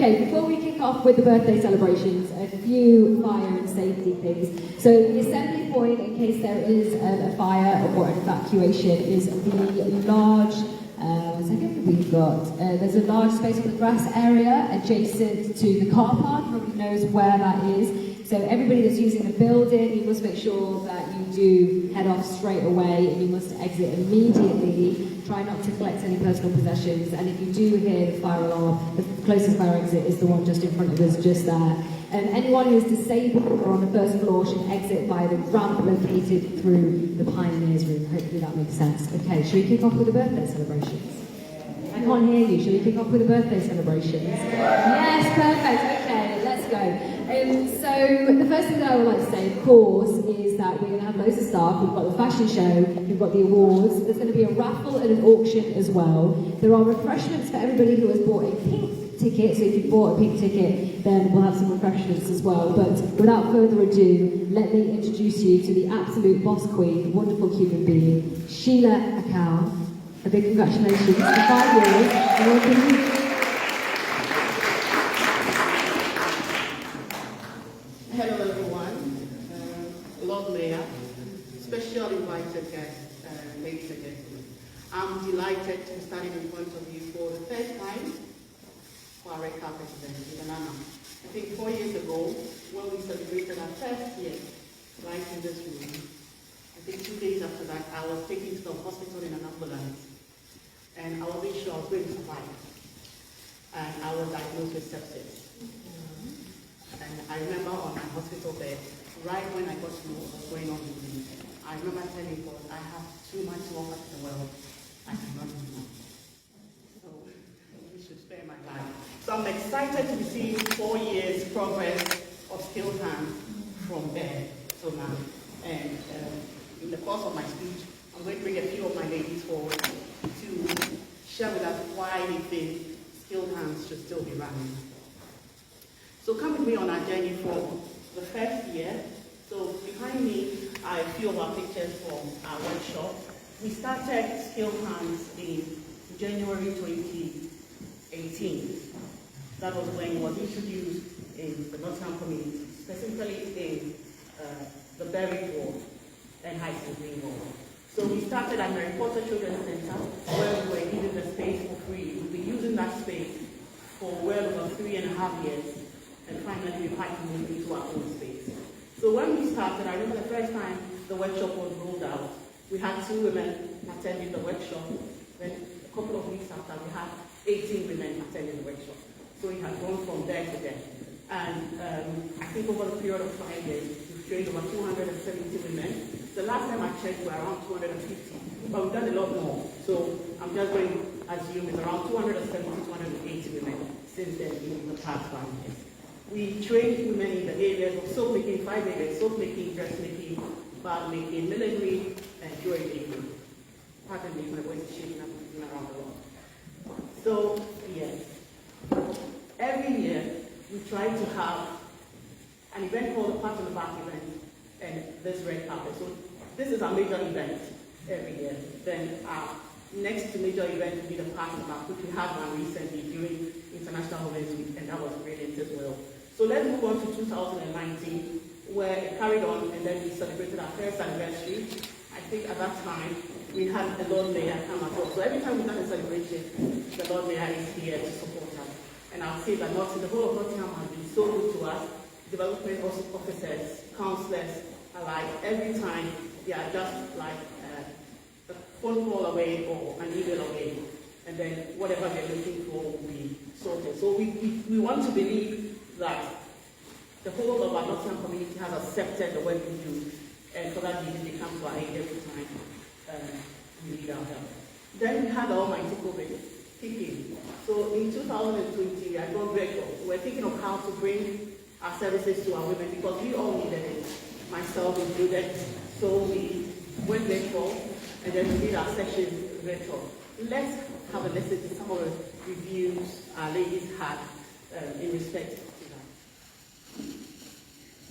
Okay, before we kick off with the birthday celebrations, a few fire and safety things. So the assembly point, in case there is a fire or an evacuation, is the large, we've got, there's a large space on the grass area adjacent to the car park. Nobody knows where that is. So everybody that's using the building, you must make sure that you do head off straight away and you must exit immediately. Try not to collect any personal possessions, and if you do hear the fire alarm, the closest fire exit is the one just in front of us, just there. And anyone who is disabled or on the first floor should exit via the ramp located through the Pioneers room. Hopefully that makes sense. Okay, should we kick off with the birthday celebrations? I can't hear you. Should we kick off with the birthday celebrations? Yes, perfect. Okay, let's go. So the first thing that I would like to say, of course, is that we're going to have loads of stuff. We've got the fashion show, we've got the awards, there's going to be a raffle and an auction as well. There are refreshments for everybody who has bought a pink ticket, so if you bought a pink ticket, then we'll have some refreshments as well. But without further ado, let me introduce you to the absolute boss queen, wonderful human being, Sheila Akau. A big congratulations for 5 years. And welcome. Hello everyone, Lord Mayor, special invited guests, ladies and gentlemen. I'm delighted to be standing in front of you for the third time for our red carpet event in Nottingham. I think 4 years ago, when we celebrated our first year right in this room, I think 2 days after that, I was taken to the hospital in an ambulance, and I wasn't sure I was going to survive. And I was diagnosed with sepsis. And I remember on my hospital bed, right when I got to know what was going on with me, I remember telling God, I have too much work in the world, I cannot do more. So, you should spare my life. So I'm excited to be seeing 4 years progress of Skilled Hands from there to now. And in the course of my speech, I'm going to bring a few of my ladies forward to share with us why they think Skilled Hands should still be running. So come with me on our journey for the first year. So behind me are a few of our pictures from our workshop. We started Skilled Hands in January 2018. That was when it was introduced in the Nottingham Community, specifically in the Berwick Ward and High Green Ward. So we started at Mary Potter Children's Center, where we were given the space for free. We've been using that space for well over 3.5 years. And finally we had to move into our own space. So when we started, I remember the first time the workshop was rolled out, we had 2 women attending the workshop. Then a couple of weeks after, we had 18 women attending the workshop. So it had gone from there to there. And I think over the period of 5 years, we've trained over 270 women. The last time I checked, we were around 250, but we've done a lot more. So I'm just going to assume it's around 270, 280 women since then in the past 5 years. We train women in the areas of soap making, 5 areas: soap making, dressmaking, bag making, millinery, and jewelry making. Pardon me, my voice is shaking up around the lot. So, yes, every year we try to have an event called the Pat on the Back event and this red carpet. So this is our major event every year. Then our next major event will be the Pat on the Back, which we had one recently during International Women's Week, and that was brilliant as well. So let's move on to 2019, where it carried on, and then we celebrated our first anniversary. I think at that time, we had the Lord Mayor come as well. So every time we've done a celebration, the Lord Mayor is here to support us. And I'll say that the whole of Nottingham has been so good to us. Development officers, councillors alike, every time they are just like a phone call away or an email away. And then whatever they're looking for will be sorted. So we want to believe that the whole of our Nottingham community has accepted the work we do, and for that reason they come to our aid every time we need our help. Then we had the almighty COVID kicking. So in 2020, I got virtual. We were thinking of how to bring our services to our women because we all needed it, myself included. So we went virtual, and then we did our sessions virtual. Let's have a listen to some of the reviews our ladies had in respect to that.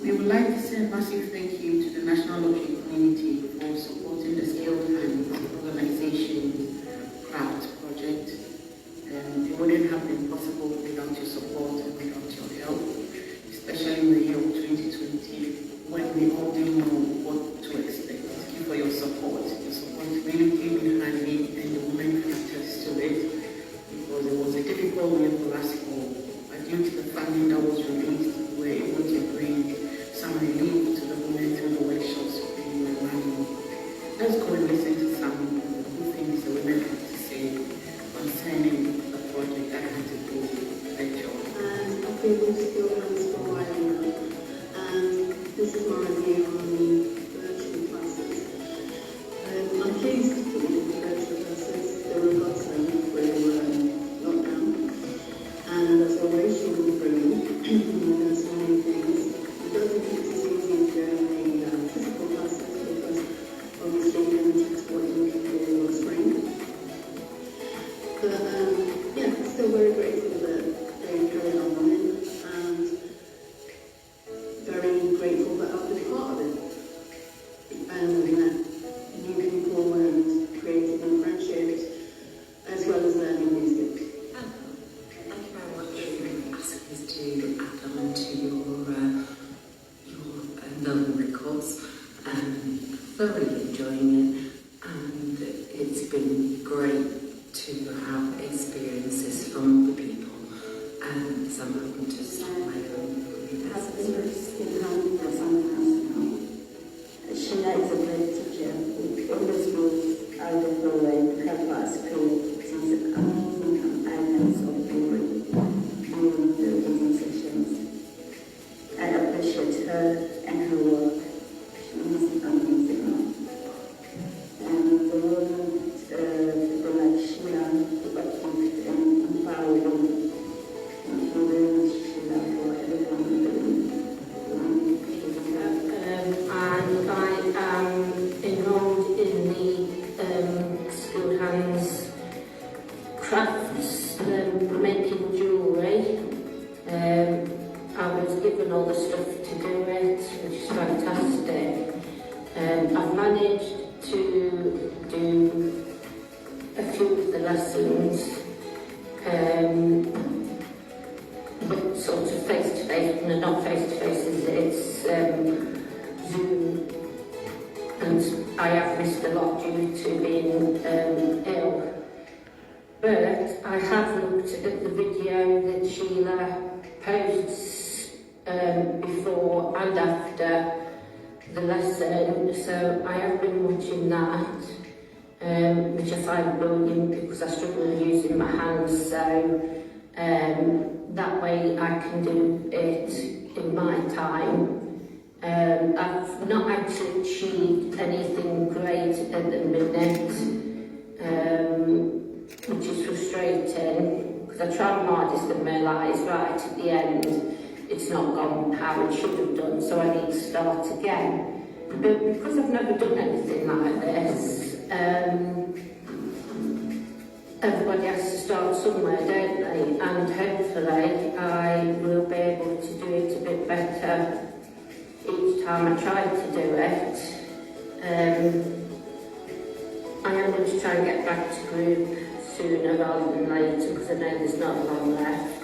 We would like to say a massive thank you to the National Lottery community for supporting the Skilled Hands Organisation craft project. It wouldn't have been possible without your support. been with Skilled Hands for a while now, and this is my review on the virtual classes. I'm pleased with the virtual classes. They were a godsend with lockdown, and as we're waiting through, there's so many things. I don't think it's as easy as doing the physical classes because obviously limited to what you can do on screen. But yeah, still very grateful that they carried on running, and very grateful that I've been part of it. And met new people and created new friendships, as well as learning new skills. Thank you very much for asking us to add on to your millinery course. Thoroughly enjoying it, and it's been great to have experiences from other people. So I'm hoping to start my own business. Sheila is a great teacher. It always goes out of her way to help us create these amazing items of glory during the reading sessions. I appreciate her and her work. She is amazing. And the world people like Sheila who uplift and empower them. Thank you very much, Sheila, for everything you're doing. And I am enrolled in the Skilled Hands crafts, making jewellery. I was given all the stuff to do it, which is fantastic. I've managed to do a few of the lessons, but sort of face-to-face, no, not face-to-face, it's Zoom, and I have missed a lot due to being ill. But I have looked at the video that Sheila posts before and after the lesson, so I have been watching that, which I find brilliant because I struggle using my hands, so that way I can do it in my time. I've not actually achieved anything great at the minute, which is frustrating because I tried my hardest and realised right at the end it's not gone how it should have done, so I need to start again. But because I've never done anything like this, everybody has to start somewhere, don't they? And hopefully I will be able to do it a bit better each time I try to do it. I am going to try and get back to group sooner rather than later because I know there's not long left.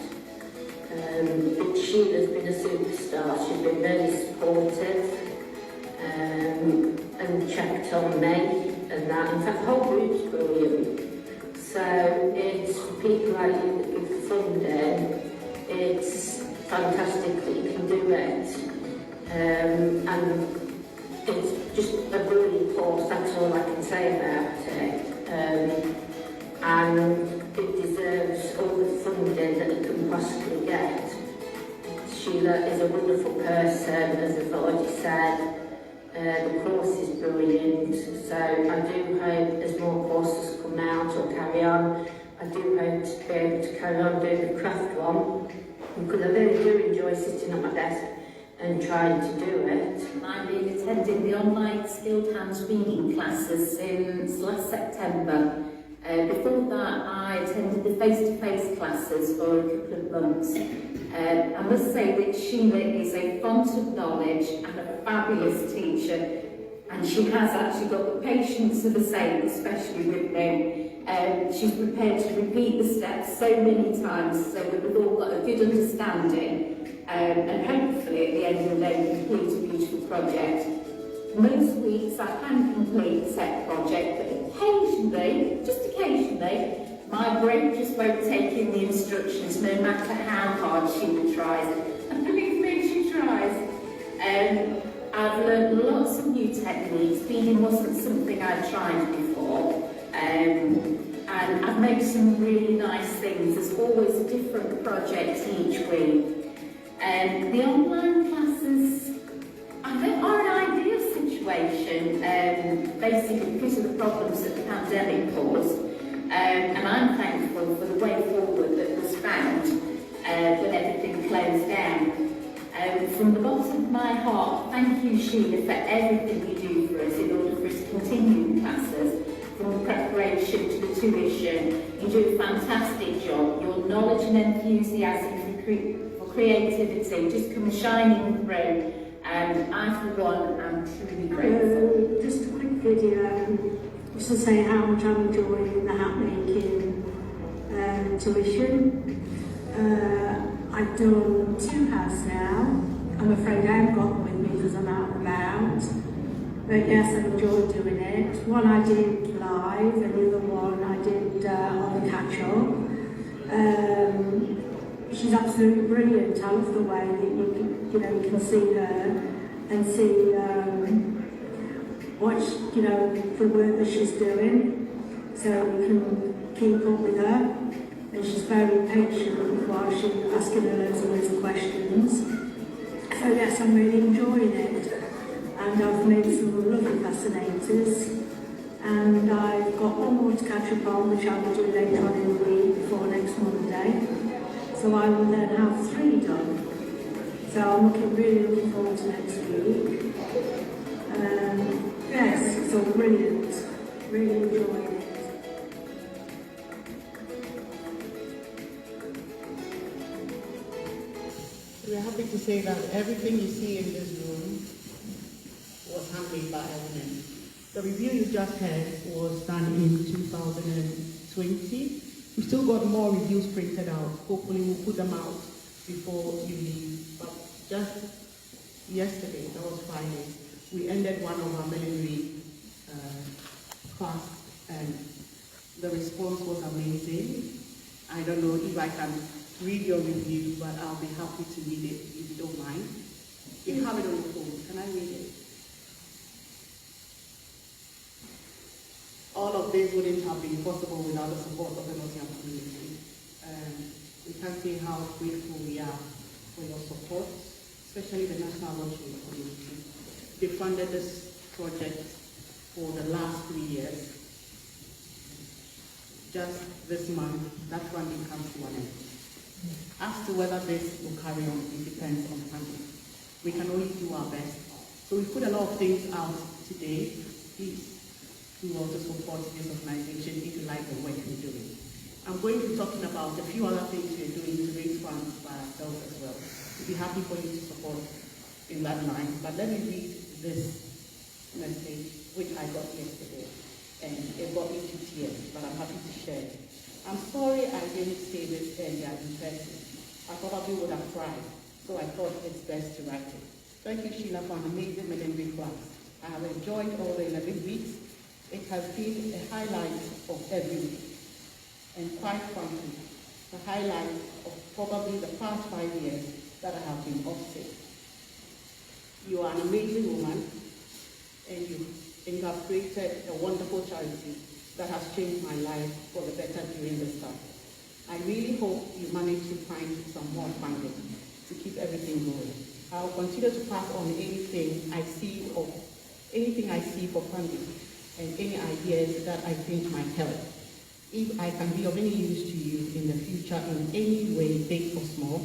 But Sheila's been a superstar. She's been really supportive and checked on me and that. In fact, the whole group's brilliant. So it's people like you that give funding. It's fantastic that you can do it. And it's just a brilliant course, that's all I can say about it. And it deserves all the funding that it can possibly get. Sheila is a wonderful person, as I've already said. The course is brilliant, so I do hope as more courses come out or carry on, I do hope to be able to carry on doing the craft one, because I really do enjoy sitting at my desk and trying to do it. I've been attending the online Skilled Hands reading classes since last September. Before that, I attended the face-to-face classes for a couple of months. I must say that Sheila is a font of knowledge and a fabulous teacher, and she has actually got the patience of a saint, especially with me. She's prepared to repeat the steps so many times so that we've all got a good understanding, and hopefully at the end of the day complete a beautiful project. Most weeks I can complete a set project, but occasionally, just occasionally, my brain just won't take in the instructions no matter how hard Sheila tries. And believe me, she tries. I've learned lots of new techniques. Beading wasn't something I'd tried before. And I've made some really nice things. There's always a different project each week. The online classes, I think, are an ideal situation, basically because of the problems that the pandemic caused. And I'm thankful for the way forward that was found when everything closed down. From the bottom of my heart, thank you, Sheila, for everything you do for us in order for us to continue the classes, from the preparation to the tuition. You do a fantastic job. Your knowledge and enthusiasm for creativity just come shining through, and I, for one, am truly grateful. Just a quick video, just to say how much I'm enjoying the hat making tuition. I've done 2 hats now. I'm afraid I haven't got them with me because I'm out and about. But yes, I enjoyed doing it. One I did live, and the other one I did on the catch-up. She's absolutely brilliant. I love the way that you can see her and see what the work that she's doing, so we can keep up with her. And she's very patient while she's asking her loads of questions. So yes, I'm really enjoying it. And I've made some lovely fascinators. And I've got one more to catch up on, which I will do later on in the week before next Monday. So I will then have 3 done. So I'm really looking forward to next week. Yes, it's all brilliant. Really enjoying it. We're happy to say that everything you see in this room was handmade by a woman. The review you just heard was done in 2020. We've still got more reviews printed out. Hopefully we'll put them out before you leave. But just yesterday, that was Friday, we ended one of our millinery class, and the response was amazing. I don't know if I can read your review, but I'll be happy to read it if you don't mind. You have it on your phone. Can I read it? All of this wouldn't have been possible without the support of the Nottingham community. We can say how grateful we are for your support, especially the National Watching community. They funded this project for the last 3 years. Just this month, that funding comes to an end. As to whether this will carry on, it depends on funding. We can only do our best. So we put a lot of things out today. Please do also support this organization if you like the work we're doing. I'm going to be talking about a few other things we're doing to raise funds by ourselves as well. We'll be happy for you to support in that line. But let me read this message, which I got yesterday. And it brought me to tears, but I'm happy to share. I'm sorry I didn't say this earlier in person. I probably would have cried, so I thought it's best to write it. Thank you, Sheila, for an amazing millinery class. I have enjoyed all the 11 weeks. It has been a highlight of every week. And quite frankly, the highlight of probably the past 5 years that I have been off sick. You are an amazing woman, and you have created a wonderful charity that has changed my life for the better during this time. I really hope you manage to find some more funding to keep everything going. I will continue to pass on anything I see for funding and any ideas that I think might help. If I can be of any use to you in the future in any way, big or small,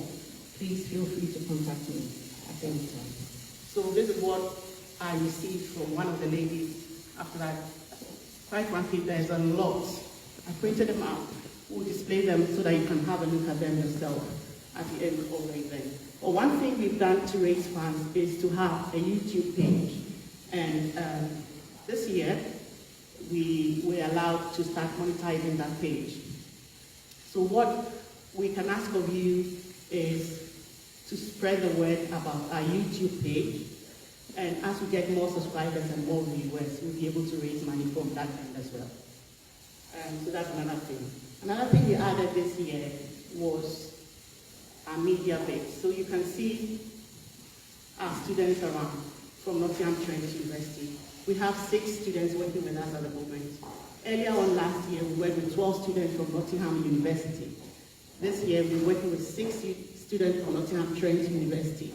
please feel free to contact me at any time. So this is what I received from one of the ladies after that. Quite frankly, there's a lot. I printed them out. We'll display them so that you can have a look at them yourself at the end of the event. But one thing we've done to raise funds is to have a YouTube page. And this year, we were allowed to start monetizing that page. So what we can ask of you is to spread the word about our YouTube page. And as we get more subscribers and more viewers, we'll be able to raise money from that end as well. So that's another thing. Another thing we added this year was our media base. So you can see our students around from Nottingham University. We have 6 students working with us at the moment. Earlier on last year, we worked with 12 students from Nottingham University. This year, we're working with 6 student from Nottingham University.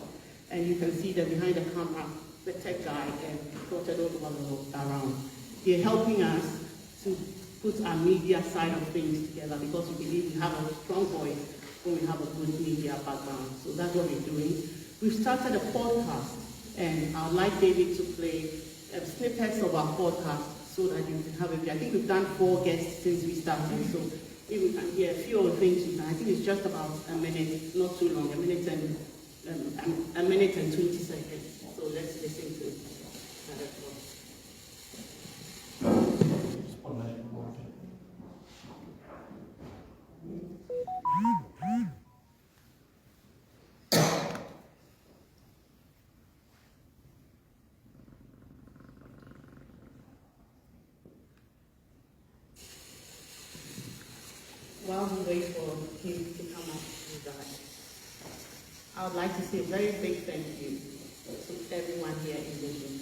And you can see that behind the camera, the tech guy plotted all over around. They're helping us to put our media side of things together because we believe we have a strong voice when we have a good media background. So that's what we're doing. We've started a podcast, and I'd like David to play snippets of our podcast so that you can have it. I think we've done 4 guests since we started, so maybe we can hear a few of the things we can. I think it's just about a minute, not too long, a minute and 20 seconds. So let's listen to it. While we wait for him to come up with that, I would like to say a very big thank you to everyone here in the room.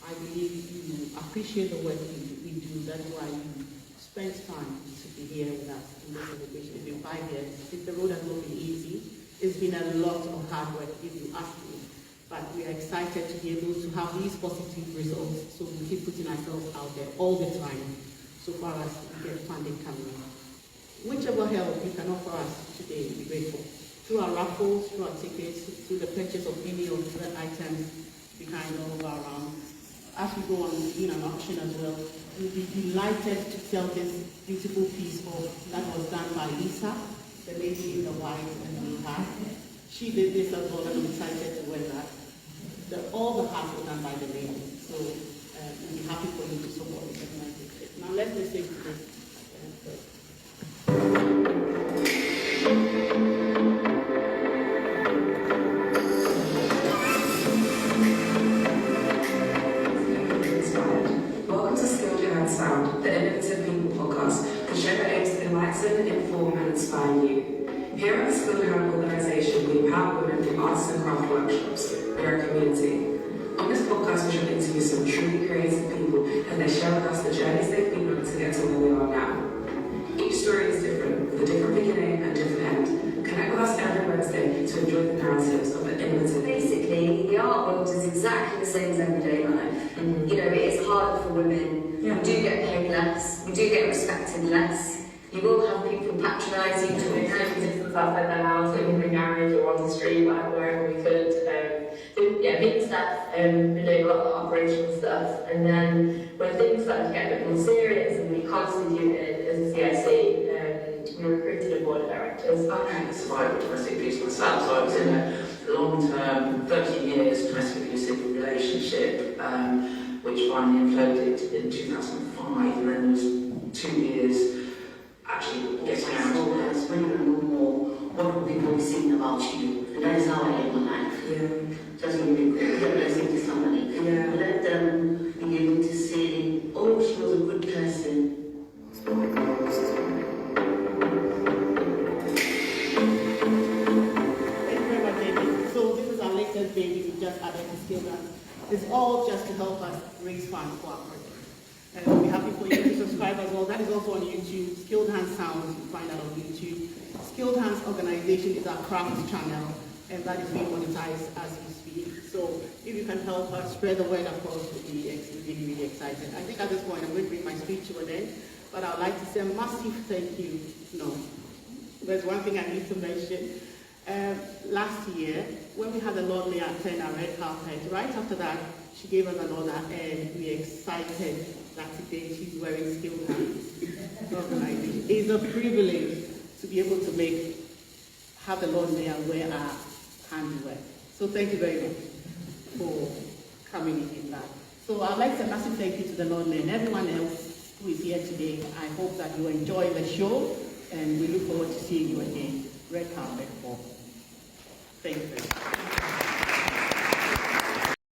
I believe you appreciate the work we do. That's why you spend time to be here with us in this celebration. It's been 5 years. The road has not been easy. It's been a lot of hard work, if you ask me. But we are excited to be able to have these positive results. So we keep putting ourselves out there all the time, so far as we get funding coming in. Whichever help you can offer us today, we'll be grateful. Through our raffles, through our tickets, through the purchase of any of the items behind all around. As we go on in an auction as well, we'll be delighted to sell this beautiful piece that was done by Lisa, the lady in the white and blue hat. She did this as well, and I'm excited to wear that. All the hats were done by the lady, so we'll be happy for you to support it. Now let's listen to this. Welcome to Skilled Hands Sound, the innovative people podcast, the show that aims to enlighten, inform, and inspire you. Here at the Skilled Hands Organisation, we empower women through arts and craft workshops. We are a community. On this podcast, we shall interview some truly creative people as they share with us the journeys they've been on to get to where we are now. Each story is different, with a different beginning and different end. Connect with us every Wednesday to enjoy the narratives of the innovative. Basically, the art world is exactly the same as everyday life. You know, it is harder for women. Yeah. We do get paid less. We do get respected less. You will have people patronise you to Distance outside their house, like in the garage or on the street, wherever we could. Big stuff, doing a lot of operational stuff. And then when things started to get a bit more serious and we constituted as a CIC, we recruited a board of directors. I survived a domestic abuse myself, so I was in a long-term, 13 years domestic abusive relationship, which finally imploded in 2005, and then there was 2 years actually getting out. When you're more, what will people be saying about you? And that is how I live my life. Yeah. Just when you give a blessing to somebody. Yeah. Let them be able to say, oh, she was a good person. Thank you very much, David. So this is our latest baby we just added to Skilled Hands. It's all just to help us raise funds for our project. And we'll be happy for you to subscribe as well. That is also on YouTube. Skilled Hands Sound, you can find that on YouTube. Skilled Hands Organisation is our craft channel, and that is being monetized as we speak. So if you can help us spread the word across, we'll be really, really excited. I think at this point I'm going to bring my speech to an end, but I'd like to say a massive thank you. No, there's one thing I need to mention. Last year, when we had the Lord Mayor attend our red carpet, right after that, she gave us an order, and we're excited that today she's wearing Skilled Hands Organisation. It's a privilege to be able to have the Lord Mayor wear our handiwork. So thank you very much for coming in that. So I'd like to say a massive thank you to the Lord Mayor and everyone else who is here today. I hope that you enjoy the show, and we look forward to seeing you again. Red carpet for. Thank you very much.